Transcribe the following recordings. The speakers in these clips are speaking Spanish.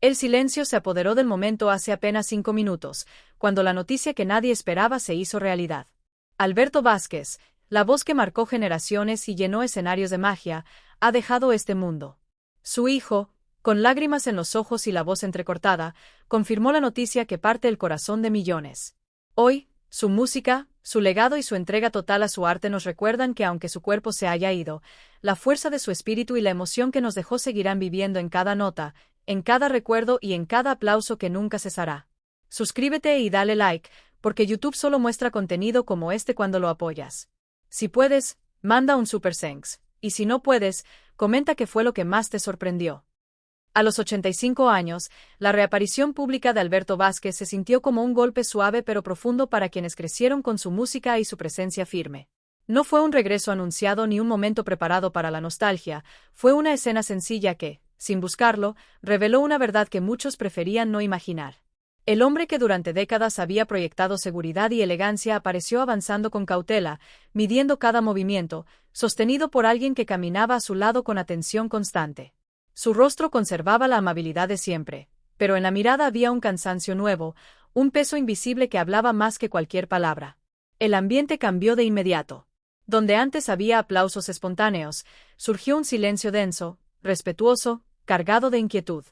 El silencio se apoderó del momento hace apenas 5 minutos, cuando la noticia que nadie esperaba se hizo realidad. Alberto Vázquez, la voz que marcó generaciones y llenó escenarios de magia, ha dejado este mundo. Su hijo, con lágrimas en los ojos y la voz entrecortada, confirmó la noticia que parte el corazón de millones. Hoy, su música, su legado y su entrega total a su arte nos recuerdan que aunque su cuerpo se haya ido, la fuerza de su espíritu y la emoción que nos dejó seguirán viviendo en cada nota, en cada recuerdo y en cada aplauso que nunca cesará. Suscríbete y dale like, porque YouTube solo muestra contenido como este cuando lo apoyas. Si puedes, manda un super thanks, y si no puedes, comenta qué fue lo que más te sorprendió. A los 85 años, la reaparición pública de Alberto Vázquez se sintió como un golpe suave pero profundo para quienes crecieron con su música y su presencia firme. No fue un regreso anunciado ni un momento preparado para la nostalgia, fue una escena sencilla que, sin buscarlo, reveló una verdad que muchos preferían no imaginar. El hombre que durante décadas había proyectado seguridad y elegancia apareció avanzando con cautela, midiendo cada movimiento, sostenido por alguien que caminaba a su lado con atención constante. Su rostro conservaba la amabilidad de siempre, pero en la mirada había un cansancio nuevo, un peso invisible que hablaba más que cualquier palabra. El ambiente cambió de inmediato. Donde antes había aplausos espontáneos, surgió un silencio denso, respetuoso, cargado de inquietud.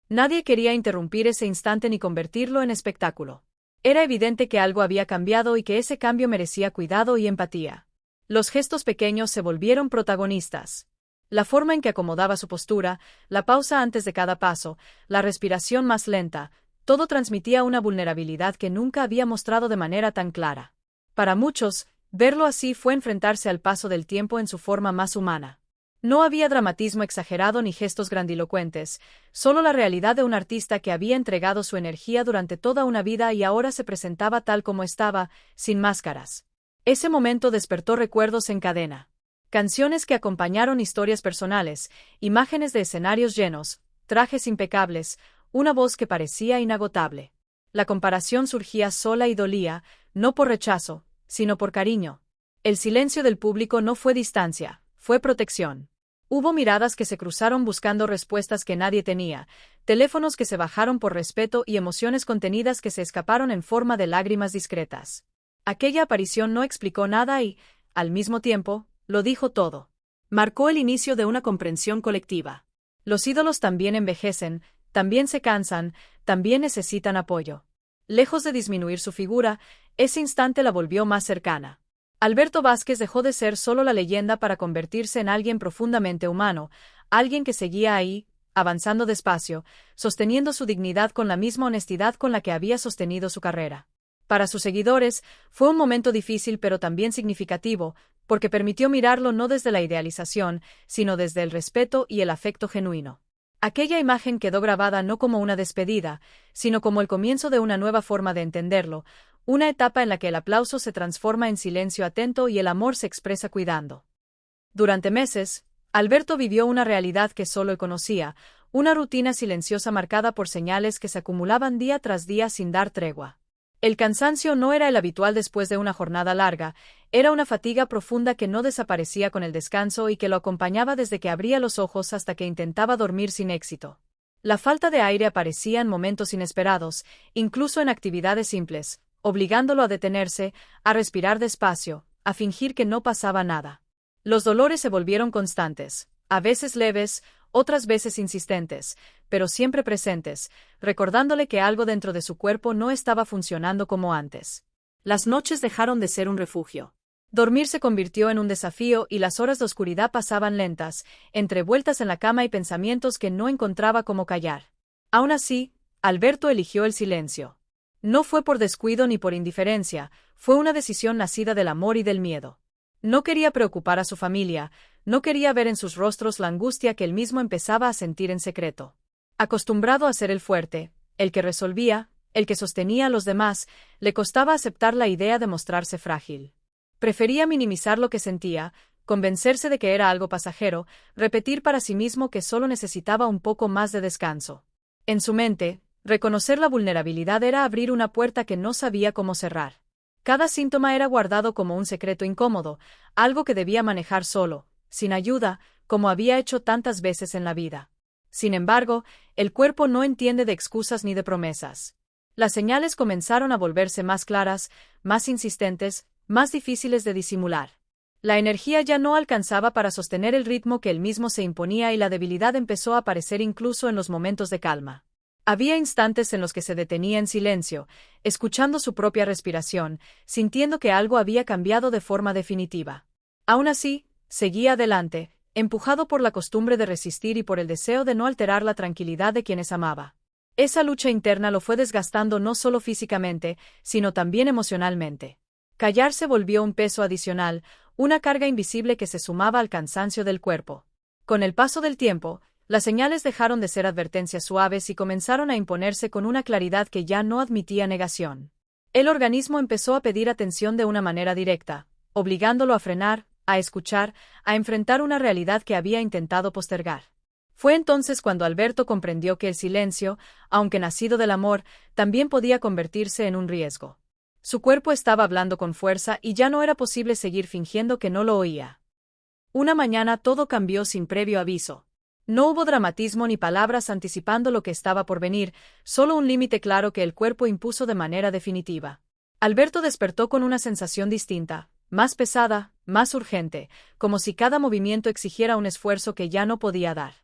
Nadie quería interrumpir ese instante ni convertirlo en espectáculo. Era evidente que algo había cambiado y que ese cambio merecía cuidado y empatía. Los gestos pequeños se volvieron protagonistas. La forma en que acomodaba su postura, la pausa antes de cada paso, la respiración más lenta, todo transmitía una vulnerabilidad que nunca había mostrado de manera tan clara. Para muchos, verlo así fue enfrentarse al paso del tiempo en su forma más humana. No había dramatismo exagerado ni gestos grandilocuentes, solo la realidad de un artista que había entregado su energía durante toda una vida y ahora se presentaba tal como estaba, sin máscaras. Ese momento despertó recuerdos en cadena. Canciones que acompañaron historias personales, imágenes de escenarios llenos, trajes impecables, una voz que parecía inagotable. La comparación surgía sola y dolía, no por rechazo, sino por cariño. El silencio del público no fue distancia, fue protección. Hubo miradas que se cruzaron buscando respuestas que nadie tenía, teléfonos que se bajaron por respeto y emociones contenidas que se escaparon en forma de lágrimas discretas. Aquella aparición no explicó nada y, al mismo tiempo, lo dijo todo. Marcó el inicio de una comprensión colectiva. Los ídolos también envejecen, también se cansan, también necesitan apoyo. Lejos de disminuir su figura, ese instante la volvió más cercana. Alberto Vázquez dejó de ser solo la leyenda para convertirse en alguien profundamente humano, alguien que seguía ahí, avanzando despacio, sosteniendo su dignidad con la misma honestidad con la que había sostenido su carrera. Para sus seguidores, fue un momento difícil pero también significativo, porque permitió mirarlo no desde la idealización, sino desde el respeto y el afecto genuino. Aquella imagen quedó grabada no como una despedida, sino como el comienzo de una nueva forma de entenderlo, una etapa en la que el aplauso se transforma en silencio atento y el amor se expresa cuidando. Durante meses, Alberto vivió una realidad que solo él conocía, una rutina silenciosa marcada por señales que se acumulaban día tras día sin dar tregua. El cansancio no era el habitual después de una jornada larga, era una fatiga profunda que no desaparecía con el descanso y que lo acompañaba desde que abría los ojos hasta que intentaba dormir sin éxito. La falta de aire aparecía en momentos inesperados, incluso en actividades simples, obligándolo a detenerse, a respirar despacio, a fingir que no pasaba nada. Los dolores se volvieron constantes, a veces leves, otras veces insistentes, pero siempre presentes, recordándole que algo dentro de su cuerpo no estaba funcionando como antes. Las noches dejaron de ser un refugio. Dormir se convirtió en un desafío y las horas de oscuridad pasaban lentas, entre vueltas en la cama y pensamientos que no encontraba cómo callar. Aún así, Alberto eligió el silencio. No fue por descuido ni por indiferencia, fue una decisión nacida del amor y del miedo. No quería preocupar a su familia, no quería ver en sus rostros la angustia que él mismo empezaba a sentir en secreto. Acostumbrado a ser el fuerte, el que resolvía, el que sostenía a los demás, le costaba aceptar la idea de mostrarse frágil. Prefería minimizar lo que sentía, convencerse de que era algo pasajero, repetir para sí mismo que solo necesitaba un poco más de descanso. En su mente, reconocer la vulnerabilidad era abrir una puerta que no sabía cómo cerrar. Cada síntoma era guardado como un secreto incómodo, algo que debía manejar solo, sin ayuda, como había hecho tantas veces en la vida. Sin embargo, el cuerpo no entiende de excusas ni de promesas. Las señales comenzaron a volverse más claras, más insistentes, más difíciles de disimular. La energía ya no alcanzaba para sostener el ritmo que él mismo se imponía y la debilidad empezó a aparecer incluso en los momentos de calma. Había instantes en los que se detenía en silencio, escuchando su propia respiración, sintiendo que algo había cambiado de forma definitiva. Aún así, seguía adelante, empujado por la costumbre de resistir y por el deseo de no alterar la tranquilidad de quienes amaba. Esa lucha interna lo fue desgastando no solo físicamente, sino también emocionalmente. Callar se volvió un peso adicional, una carga invisible que se sumaba al cansancio del cuerpo. Con el paso del tiempo, las señales dejaron de ser advertencias suaves y comenzaron a imponerse con una claridad que ya no admitía negación. El organismo empezó a pedir atención de una manera directa, obligándolo a frenar, a escuchar, a enfrentar una realidad que había intentado postergar. Fue entonces cuando Alberto comprendió que el silencio, aunque nacido del amor, también podía convertirse en un riesgo. Su cuerpo estaba hablando con fuerza y ya no era posible seguir fingiendo que no lo oía. Una mañana todo cambió sin previo aviso. No hubo dramatismo ni palabras anticipando lo que estaba por venir, solo un límite claro que el cuerpo impuso de manera definitiva. Alberto despertó con una sensación distinta, más pesada, más urgente, como si cada movimiento exigiera un esfuerzo que ya no podía dar.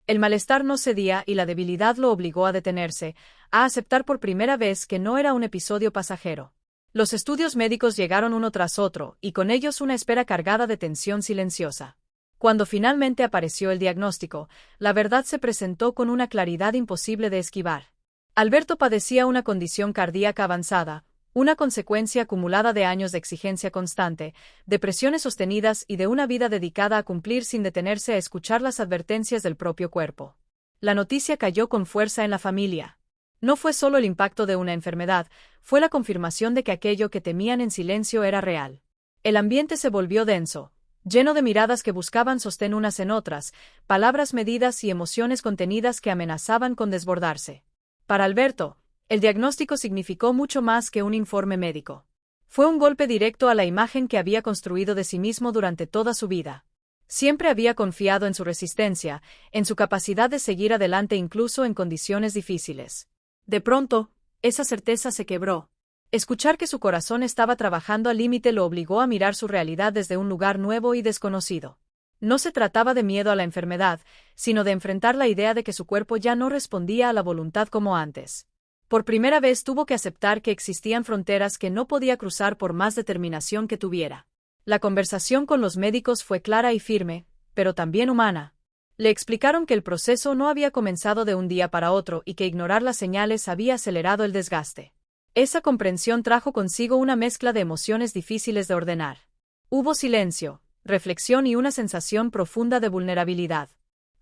El malestar no cedía y la debilidad lo obligó a detenerse, a aceptar por primera vez que no era un episodio pasajero. Los estudios médicos llegaron uno tras otro, y con ellos una espera cargada de tensión silenciosa. Cuando finalmente apareció el diagnóstico, la verdad se presentó con una claridad imposible de esquivar. Alberto padecía una condición cardíaca avanzada, una consecuencia acumulada de años de exigencia constante, de presiones sostenidas y de una vida dedicada a cumplir sin detenerse a escuchar las advertencias del propio cuerpo. La noticia cayó con fuerza en la familia. No fue solo el impacto de una enfermedad, fue la confirmación de que aquello que temían en silencio era real. El ambiente se volvió denso, lleno de miradas que buscaban sostén unas en otras, palabras medidas y emociones contenidas que amenazaban con desbordarse. Para Alberto, el diagnóstico significó mucho más que un informe médico. Fue un golpe directo a la imagen que había construido de sí mismo durante toda su vida. Siempre había confiado en su resistencia, en su capacidad de seguir adelante incluso en condiciones difíciles. De pronto, esa certeza se quebró. Escuchar que su corazón estaba trabajando al límite lo obligó a mirar su realidad desde un lugar nuevo y desconocido. No se trataba de miedo a la enfermedad, sino de enfrentar la idea de que su cuerpo ya no respondía a la voluntad como antes. Por primera vez tuvo que aceptar que existían fronteras que no podía cruzar por más determinación que tuviera. La conversación con los médicos fue clara y firme, pero también humana. Le explicaron que el proceso no había comenzado de un día para otro y que ignorar las señales había acelerado el desgaste. Esa comprensión trajo consigo una mezcla de emociones difíciles de ordenar. Hubo silencio, reflexión y una sensación profunda de vulnerabilidad.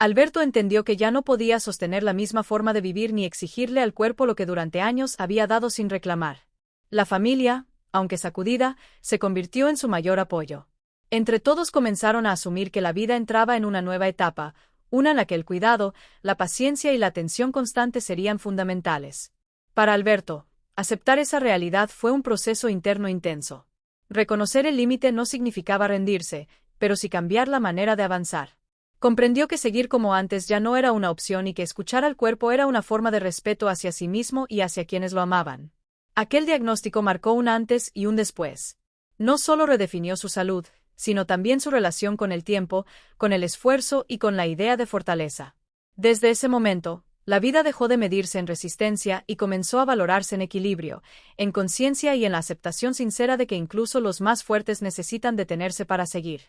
Alberto entendió que ya no podía sostener la misma forma de vivir ni exigirle al cuerpo lo que durante años había dado sin reclamar. La familia, aunque sacudida, se convirtió en su mayor apoyo. Entre todos comenzaron a asumir que la vida entraba en una nueva etapa, una en la que el cuidado, la paciencia y la atención constante serían fundamentales. Para Alberto, aceptar esa realidad fue un proceso interno intenso. Reconocer el límite no significaba rendirse, pero sí cambiar la manera de avanzar. Comprendió que seguir como antes ya no era una opción y que escuchar al cuerpo era una forma de respeto hacia sí mismo y hacia quienes lo amaban. Aquel diagnóstico marcó un antes y un después. No solo redefinió su salud, sino también su relación con el tiempo, con el esfuerzo y con la idea de fortaleza. Desde ese momento, la vida dejó de medirse en resistencia y comenzó a valorarse en equilibrio, en conciencia y en la aceptación sincera de que incluso los más fuertes necesitan detenerse para seguir.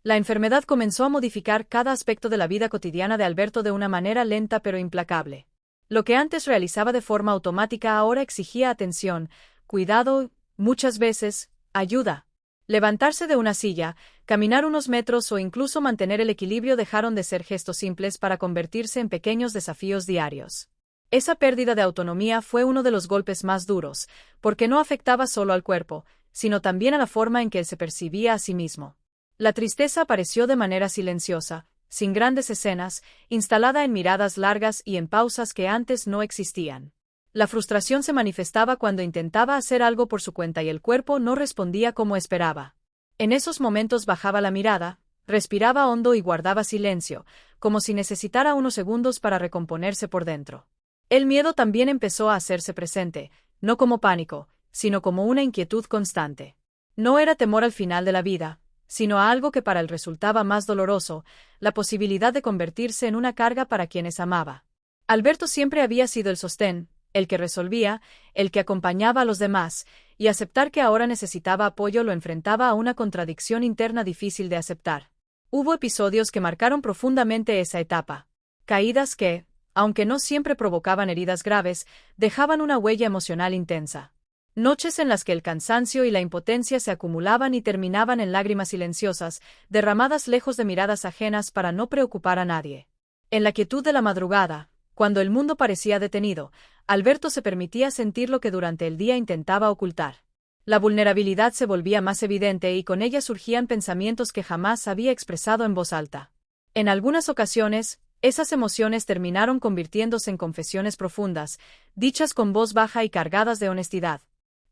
La enfermedad comenzó a modificar cada aspecto de la vida cotidiana de Alberto de una manera lenta pero implacable. Lo que antes realizaba de forma automática ahora exigía atención, cuidado, muchas veces, ayuda. Levantarse de una silla, caminar unos metros o incluso mantener el equilibrio dejaron de ser gestos simples para convertirse en pequeños desafíos diarios. Esa pérdida de autonomía fue uno de los golpes más duros, porque no afectaba solo al cuerpo, sino también a la forma en que él se percibía a sí mismo. La tristeza apareció de manera silenciosa, sin grandes escenas, instalada en miradas largas y en pausas que antes no existían. La frustración se manifestaba cuando intentaba hacer algo por su cuenta y el cuerpo no respondía como esperaba. En esos momentos bajaba la mirada, Respiraba hondo y guardaba silencio, como si necesitara unos segundos para recomponerse por dentro. El miedo también empezó a hacerse presente, no como pánico, sino como una inquietud constante. No era temor al final de la vida, sino a algo que para él resultaba más doloroso, la posibilidad de convertirse en una carga para quienes amaba. Alberto siempre había sido el sostén, el que resolvía, el que acompañaba a los demás, y aceptar que ahora necesitaba apoyo lo enfrentaba a una contradicción interna difícil de aceptar. Hubo episodios que marcaron profundamente esa etapa. Caídas que, aunque no siempre provocaban heridas graves, dejaban una huella emocional intensa. Noches en las que el cansancio y la impotencia se acumulaban y terminaban en lágrimas silenciosas, derramadas lejos de miradas ajenas para no preocupar a nadie. En la quietud de la madrugada, cuando el mundo parecía detenido, Alberto se permitía sentir lo que durante el día intentaba ocultar. La vulnerabilidad se volvía más evidente y con ella surgían pensamientos que jamás había expresado en voz alta. En algunas ocasiones, esas emociones terminaron convirtiéndose en confesiones profundas, dichas con voz baja y cargadas de honestidad.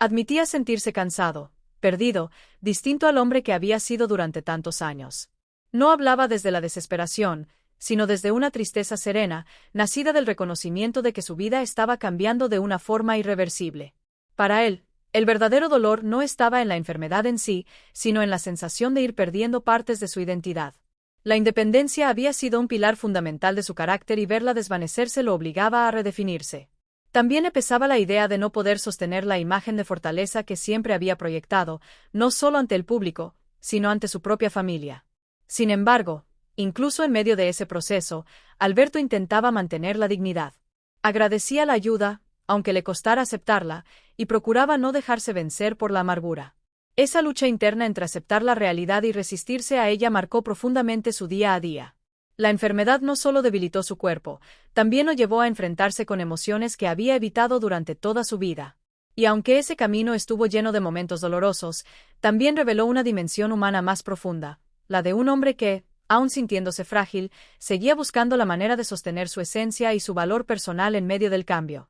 Admitía sentirse cansado, perdido, distinto al hombre que había sido durante tantos años. No hablaba desde la desesperación, sino desde una tristeza serena, nacida del reconocimiento de que su vida estaba cambiando de una forma irreversible. Para él, el verdadero dolor no estaba en la enfermedad en sí, sino en la sensación de ir perdiendo partes de su identidad. La independencia había sido un pilar fundamental de su carácter y verla desvanecerse lo obligaba a redefinirse. También le pesaba la idea de no poder sostener la imagen de fortaleza que siempre había proyectado, no solo ante el público, sino ante su propia familia. Sin embargo, incluso en medio de ese proceso, Alberto intentaba mantener la dignidad. Agradecía la ayuda, aunque le costara aceptarla, y procuraba no dejarse vencer por la amargura. Esa lucha interna entre aceptar la realidad y resistirse a ella marcó profundamente su día a día. La enfermedad no solo debilitó su cuerpo, también lo llevó a enfrentarse con emociones que había evitado durante toda su vida. Y aunque ese camino estuvo lleno de momentos dolorosos, también reveló una dimensión humana más profunda, la de un hombre que, aun sintiéndose frágil, seguía buscando la manera de sostener su esencia y su valor personal en medio del cambio.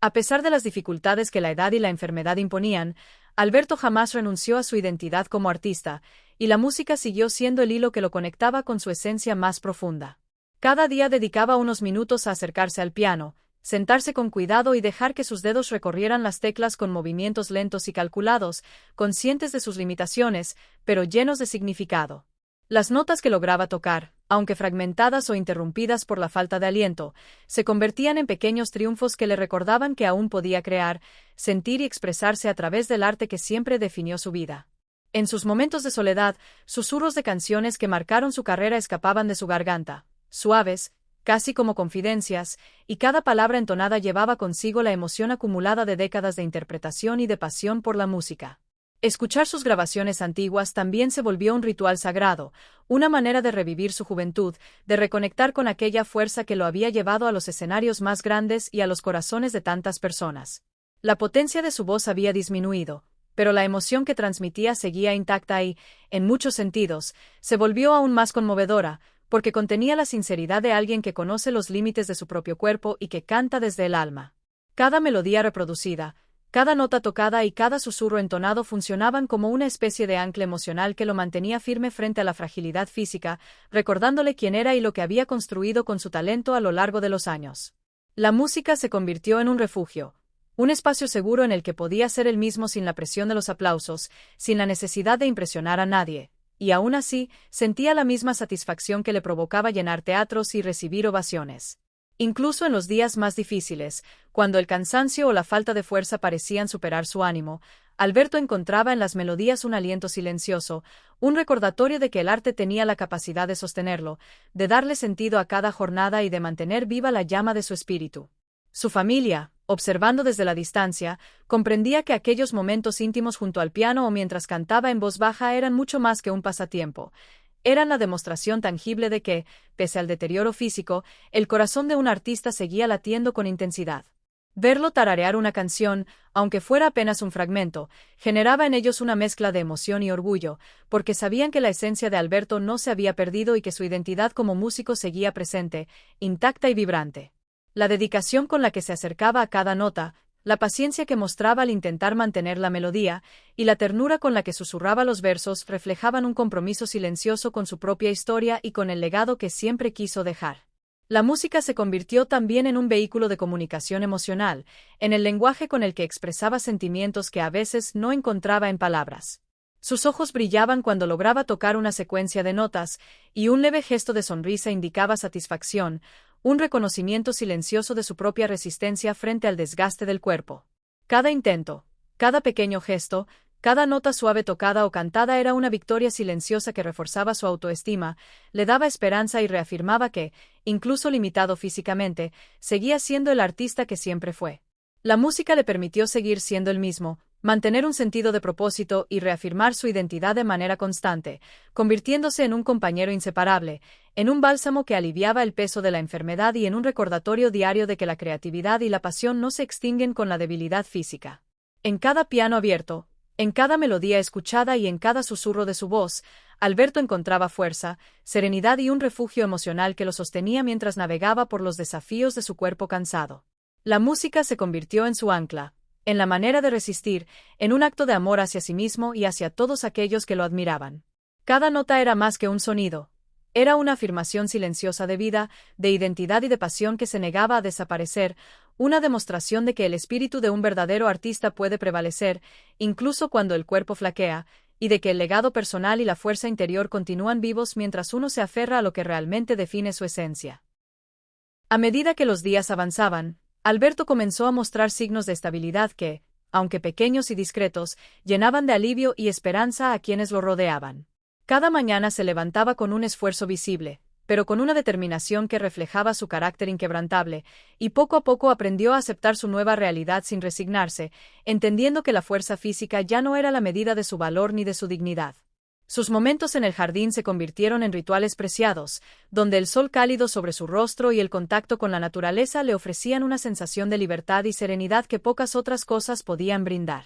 A pesar de las dificultades que la edad y la enfermedad imponían, Alberto jamás renunció a su identidad como artista, y la música siguió siendo el hilo que lo conectaba con su esencia más profunda. Cada día dedicaba unos minutos a acercarse al piano, sentarse con cuidado y dejar que sus dedos recorrieran las teclas con movimientos lentos y calculados, conscientes de sus limitaciones, pero llenos de significado. Las notas que lograba tocar, aunque fragmentadas o interrumpidas por la falta de aliento, se convertían en pequeños triunfos que le recordaban que aún podía crear, sentir y expresarse a través del arte que siempre definió su vida. En sus momentos de soledad, susurros de canciones que marcaron su carrera escapaban de su garganta, suaves, casi como confidencias, y cada palabra entonada llevaba consigo la emoción acumulada de décadas de interpretación y de pasión por la música. Escuchar sus grabaciones antiguas también se volvió un ritual sagrado, una manera de revivir su juventud, de reconectar con aquella fuerza que lo había llevado a los escenarios más grandes y a los corazones de tantas personas. La potencia de su voz había disminuido, pero la emoción que transmitía seguía intacta y, en muchos sentidos, se volvió aún más conmovedora, porque contenía la sinceridad de alguien que conoce los límites de su propio cuerpo y que canta desde el alma. Cada melodía reproducida, cada nota tocada y cada susurro entonado funcionaban como una especie de ancla emocional que lo mantenía firme frente a la fragilidad física, recordándole quién era y lo que había construido con su talento a lo largo de los años. La música se convirtió en un refugio, un espacio seguro en el que podía ser él mismo sin la presión de los aplausos, sin la necesidad de impresionar a nadie, y aún así, sentía la misma satisfacción que le provocaba llenar teatros y recibir ovaciones. Incluso en los días más difíciles, cuando el cansancio o la falta de fuerza parecían superar su ánimo, Alberto encontraba en las melodías un aliento silencioso, un recordatorio de que el arte tenía la capacidad de sostenerlo, de darle sentido a cada jornada y de mantener viva la llama de su espíritu. Su familia, observando desde la distancia, comprendía que aquellos momentos íntimos junto al piano o mientras cantaba en voz baja eran mucho más que un pasatiempo. Eran la demostración tangible de que, pese al deterioro físico, el corazón de un artista seguía latiendo con intensidad. Verlo tararear una canción, aunque fuera apenas un fragmento, generaba en ellos una mezcla de emoción y orgullo, porque sabían que la esencia de Alberto no se había perdido y que su identidad como músico seguía presente, intacta y vibrante. La dedicación con la que se acercaba a cada nota, La paciencia que mostraba al intentar mantener la melodía, y la ternura con la que susurraba los versos reflejaban un compromiso silencioso con su propia historia y con el legado que siempre quiso dejar. La música se convirtió también en un vehículo de comunicación emocional, en el lenguaje con el que expresaba sentimientos que a veces no encontraba en palabras. Sus ojos brillaban cuando lograba tocar una secuencia de notas, y un leve gesto de sonrisa indicaba satisfacción, un reconocimiento silencioso de su propia resistencia frente al desgaste del cuerpo. Cada intento, cada pequeño gesto, cada nota suave tocada o cantada era una victoria silenciosa que reforzaba su autoestima, le daba esperanza y reafirmaba que, incluso limitado físicamente, seguía siendo el artista que siempre fue. La música le permitió seguir siendo el mismo, mantener un sentido de propósito y reafirmar su identidad de manera constante, convirtiéndose en un compañero inseparable, en un bálsamo que aliviaba el peso de la enfermedad y en un recordatorio diario de que la creatividad y la pasión no se extinguen con la debilidad física. En cada piano abierto, en cada melodía escuchada y en cada susurro de su voz, Alberto encontraba fuerza, serenidad y un refugio emocional que lo sostenía mientras navegaba por los desafíos de su cuerpo cansado. La música se convirtió en su ancla, en la manera de resistir, en un acto de amor hacia sí mismo y hacia todos aquellos que lo admiraban. Cada nota era más que un sonido. Era una afirmación silenciosa de vida, de identidad y de pasión que se negaba a desaparecer, una demostración de que el espíritu de un verdadero artista puede prevalecer, incluso cuando el cuerpo flaquea, y de que el legado personal y la fuerza interior continúan vivos mientras uno se aferra a lo que realmente define su esencia. A medida que los días avanzaban, Alberto comenzó a mostrar signos de estabilidad que, aunque pequeños y discretos, llenaban de alivio y esperanza a quienes lo rodeaban. Cada mañana se levantaba con un esfuerzo visible, pero con una determinación que reflejaba su carácter inquebrantable, y poco a poco aprendió a aceptar su nueva realidad sin resignarse, entendiendo que la fuerza física ya no era la medida de su valor ni de su dignidad. Sus momentos en el jardín se convirtieron en rituales preciados, donde el sol cálido sobre su rostro y el contacto con la naturaleza le ofrecían una sensación de libertad y serenidad que pocas otras cosas podían brindar.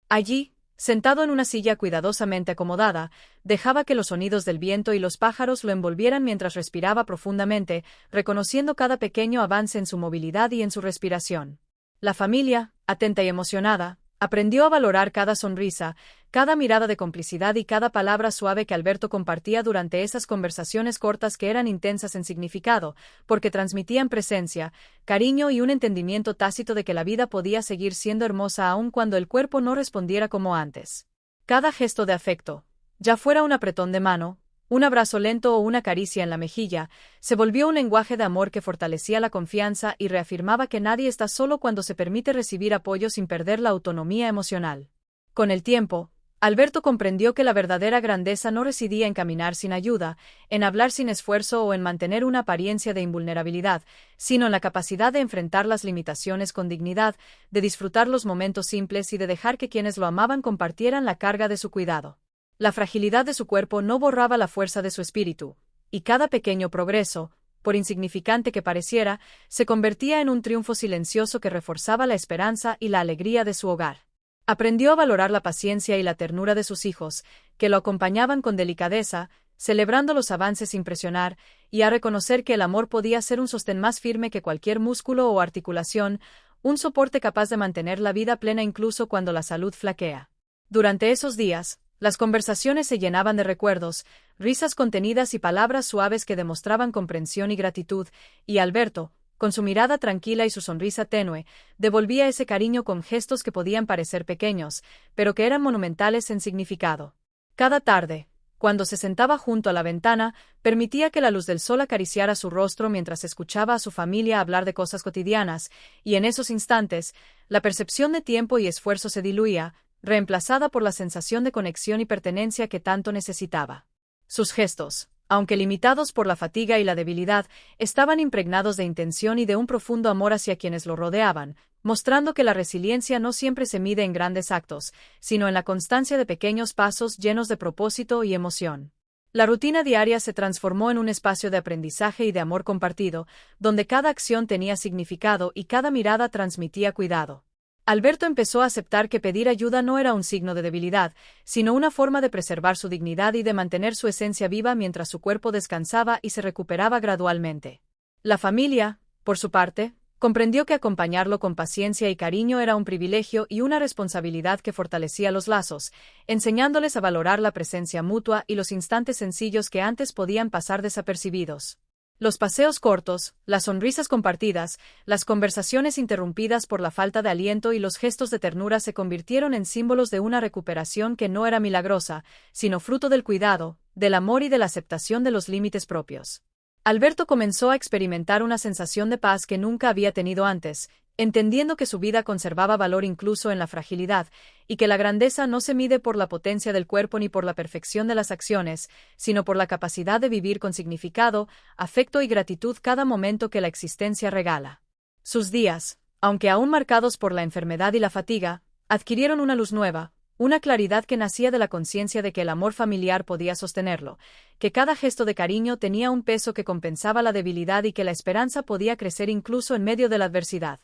Allí, sentado en una silla cuidadosamente acomodada, dejaba que los sonidos del viento y los pájaros lo envolvieran mientras respiraba profundamente, reconociendo cada pequeño avance en su movilidad y en su respiración. La familia, atenta y emocionada, aprendió a valorar cada sonrisa, cada mirada de complicidad y cada palabra suave que Alberto compartía durante esas conversaciones cortas que eran intensas en significado, porque transmitían presencia, cariño y un entendimiento tácito de que la vida podía seguir siendo hermosa aun cuando el cuerpo no respondiera como antes. Cada gesto de afecto, ya fuera un apretón de mano, un abrazo lento o una caricia en la mejilla, se volvió un lenguaje de amor que fortalecía la confianza y reafirmaba que nadie está solo cuando se permite recibir apoyo sin perder la autonomía emocional. Con el tiempo, Alberto comprendió que la verdadera grandeza no residía en caminar sin ayuda, en hablar sin esfuerzo o en mantener una apariencia de invulnerabilidad, sino en la capacidad de enfrentar las limitaciones con dignidad, de disfrutar los momentos simples y de dejar que quienes lo amaban compartieran la carga de su cuidado. La fragilidad de su cuerpo no borraba la fuerza de su espíritu, y cada pequeño progreso, por insignificante que pareciera, se convertía en un triunfo silencioso que reforzaba la esperanza y la alegría de su hogar. Aprendió a valorar la paciencia y la ternura de sus hijos, que lo acompañaban con delicadeza, celebrando los avances sin presionar, y a reconocer que el amor podía ser un sostén más firme que cualquier músculo o articulación, un soporte capaz de mantener la vida plena incluso cuando la salud flaquea. Durante esos días, las conversaciones se llenaban de recuerdos, risas contenidas y palabras suaves que demostraban comprensión y gratitud, y Alberto, con su mirada tranquila y su sonrisa tenue, devolvía ese cariño con gestos que podían parecer pequeños, pero que eran monumentales en significado. Cada tarde, cuando se sentaba junto a la ventana, permitía que la luz del sol acariciara su rostro mientras escuchaba a su familia hablar de cosas cotidianas, y en esos instantes, la percepción de tiempo y esfuerzo se diluía, reemplazada por la sensación de conexión y pertenencia que tanto necesitaba. Sus gestos, aunque limitados por la fatiga y la debilidad, estaban impregnados de intención y de un profundo amor hacia quienes lo rodeaban, mostrando que la resiliencia no siempre se mide en grandes actos, sino en la constancia de pequeños pasos llenos de propósito y emoción. La rutina diaria se transformó en un espacio de aprendizaje y de amor compartido, donde cada acción tenía significado y cada mirada transmitía cuidado. Alberto empezó a aceptar que pedir ayuda no era un signo de debilidad, sino una forma de preservar su dignidad y de mantener su esencia viva mientras su cuerpo descansaba y se recuperaba gradualmente. La familia, por su parte, Comprendió que acompañarlo con paciencia y cariño era un privilegio y una responsabilidad que fortalecía los lazos, enseñándoles a valorar la presencia mutua y los instantes sencillos que antes podían pasar desapercibidos. Los paseos cortos, las sonrisas compartidas, las conversaciones interrumpidas por la falta de aliento y los gestos de ternura se convirtieron en símbolos de una recuperación que no era milagrosa, sino fruto del cuidado, del amor y de la aceptación de los límites propios. Alberto comenzó a experimentar una sensación de paz que nunca había tenido antes, entendiendo que su vida conservaba valor incluso en la fragilidad, y que la grandeza no se mide por la potencia del cuerpo ni por la perfección de las acciones, sino por la capacidad de vivir con significado, afecto y gratitud cada momento que la existencia regala. Sus días, aunque aún marcados por la enfermedad y la fatiga, adquirieron una luz nueva, una claridad que nacía de la conciencia de que el amor familiar podía sostenerlo, que cada gesto de cariño tenía un peso que compensaba la debilidad y que la esperanza podía crecer incluso en medio de la adversidad.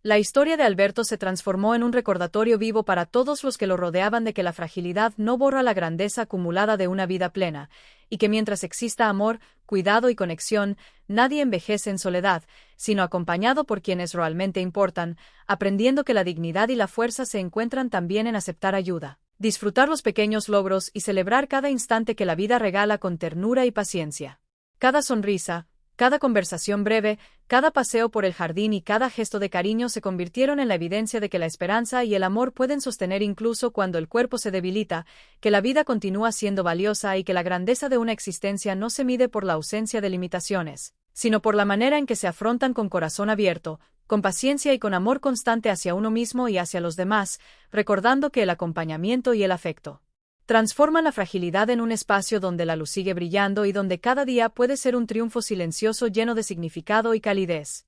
La historia de Alberto se transformó en un recordatorio vivo para todos los que lo rodeaban de que la fragilidad no borra la grandeza acumulada de una vida plena, y que mientras exista amor, cuidado y conexión, nadie envejece en soledad, sino acompañado por quienes realmente importan, aprendiendo que la dignidad y la fuerza se encuentran también en aceptar ayuda, disfrutar los pequeños logros y celebrar cada instante que la vida regala con ternura y paciencia. Cada sonrisa, cada conversación breve, cada paseo por el jardín y cada gesto de cariño se convirtieron en la evidencia de que la esperanza y el amor pueden sostener incluso cuando el cuerpo se debilita, que la vida continúa siendo valiosa y que la grandeza de una existencia no se mide por la ausencia de limitaciones, sino por la manera en que se afrontan con corazón abierto, con paciencia y con amor constante hacia uno mismo y hacia los demás, recordando que el acompañamiento y el afecto transforman la fragilidad en un espacio donde la luz sigue brillando y donde cada día puede ser un triunfo silencioso lleno de significado y calidez.